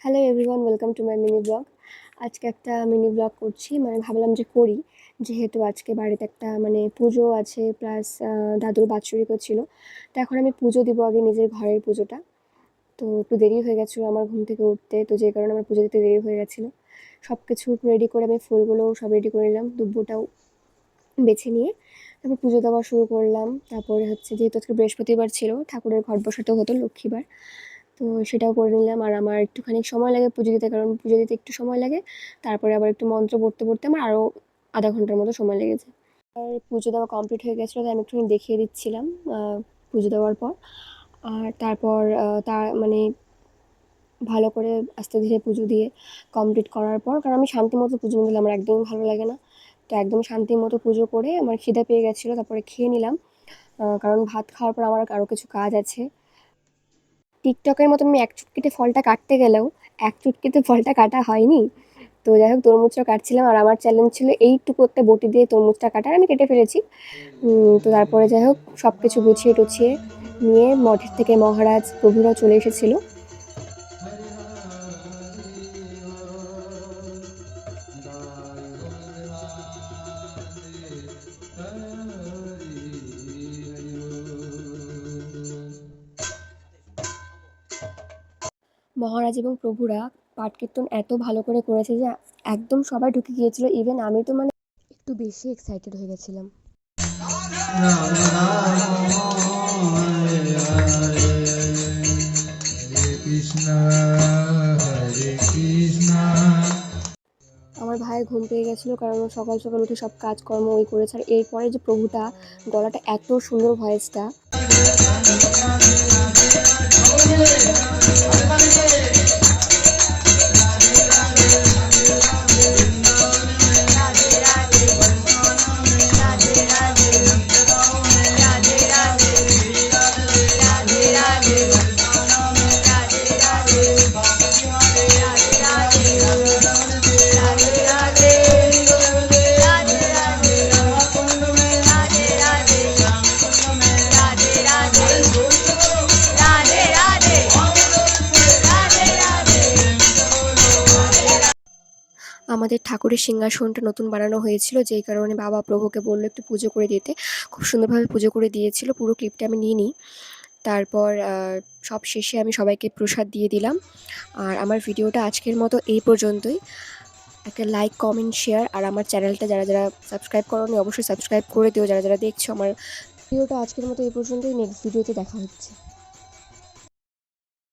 Hello everyone, welcome to my mini blog. আজকে একটা mini blog করছি, ভাবলাম যে করি, যেহেতু আজকে বাড়িতে একটা পুজো আছে, প্লাস দাদুর বাৎসরিকও ছিল। তো এখন আমি পুজো দিব, আগে নিজের ঘরের পুজোটা। তো একটু দেরি হয়ে গেছিলো আমার ঘুম থেকে উঠতে, তো যে কারণে আমার পুজো দিতে দেরি হয়ে গেছিলো। সব কিছু রেডি করে আমি ফুলগুলো সব রেডি করে নিলাম, দুব্বটাও বেছে নিয়ে তারপর পুজো দেওয়া শুরু করলাম। তারপরে হচ্ছে, যেহেতু আজকে বৃহস্পতিবার ছিল, ঠাকুরের ঘট বসাতেও হতো, লক্ষ্মীবার, তো সেটাও করে নিলাম। আর আমার একটুখানি সময় লাগে পুজো দিতে, কারণ পুজো দিতে একটু সময় লাগে। তারপরে আবার একটু মন্ত্র পড়তে পড়তে আমার আরও আধা ঘন্টার মতো সময় লেগেছে। আর পুজো দেওয়া কমপ্লিট হয়ে গেছিলো, তাই আমি একটুখানি দেখিয়ে দিচ্ছিলাম পুজো দেওয়ার পর। আর তারপর ভালো করে আস্তে ধীরে পুজো দিয়ে কমপ্লিট করার পর, কারণ আমি শান্তি মতো পুজো দিলে আমার একদমই ভালো লাগে না, তো একদম শান্তি মতো পুজো করে আমার খিদে পেয়ে গেছিলো, তারপরে খেয়ে নিলাম। কারণ ভাত খাওয়ার পর আমার আরও কিছু কাজ আছে। টিকটকের মতো আমি এক চুটকিতে ফলটা কাটতে গেলেও এক চুটকিতে ফলটা কাটা হয়নি। তো যাই হোক, তরমুজটা কাটছিলাম, আর আমার চ্যালেঞ্জ ছিল এইটুকু একটা বটি দিয়ে তরমুজটা কাটার। আমি কেটে ফেলেছি। তো তারপরে যাই হোক, সব কিছু গুছিয়ে টুছিয়ে নিয়ে মঠের থেকে মহারাজ প্রভুরা চলে এসেছিলো। মহারাজ এবং প্রভুরা পাঠ কীর্তন এত ভালো করে করেছে যে একদম সবাই ঢুকে গিয়েছিল। ইভেন আমি তো একটু বেশি এক্সাইটেড হয়ে গেছিলাম। আমার ভাইয়ের ঘুম পেয়ে গেছিলো, কারণ ও সকাল সকাল উঠে সব কাজকর্ম ওই করেছে। আর এরপরে যে প্রভুটা, গলাটা এত সুন্দর, ভয়েসটা। আমাদের ঠাকুরের সিংহাসনটা নতুন বানানো হয়েছিল, যেই কারণে বাবা প্রভুকে বললো একটু পুজো করে দিতে। খুব সুন্দরভাবে পুজো করে দিয়েছিল, পুরো ক্লিপটা আমি নিইনি। তারপর সব শেষে আমি সবাইকে প্রসাদ দিয়ে দিলাম। আর আমার ভিডিওটা আজকের মতো এই পর্যন্তই। একটা লাইক, কমেন্ট, শেয়ার, আর আমার চ্যানেলটা যারা যারা সাবস্ক্রাইব করোনি অবশ্যই সাবস্ক্রাইব করে দিও, যারা যারা দেখছো। আমার ভিডিওটা আজকের মতো এই পর্যন্তই। নেক্সট ভিডিওতে দেখা হচ্ছে।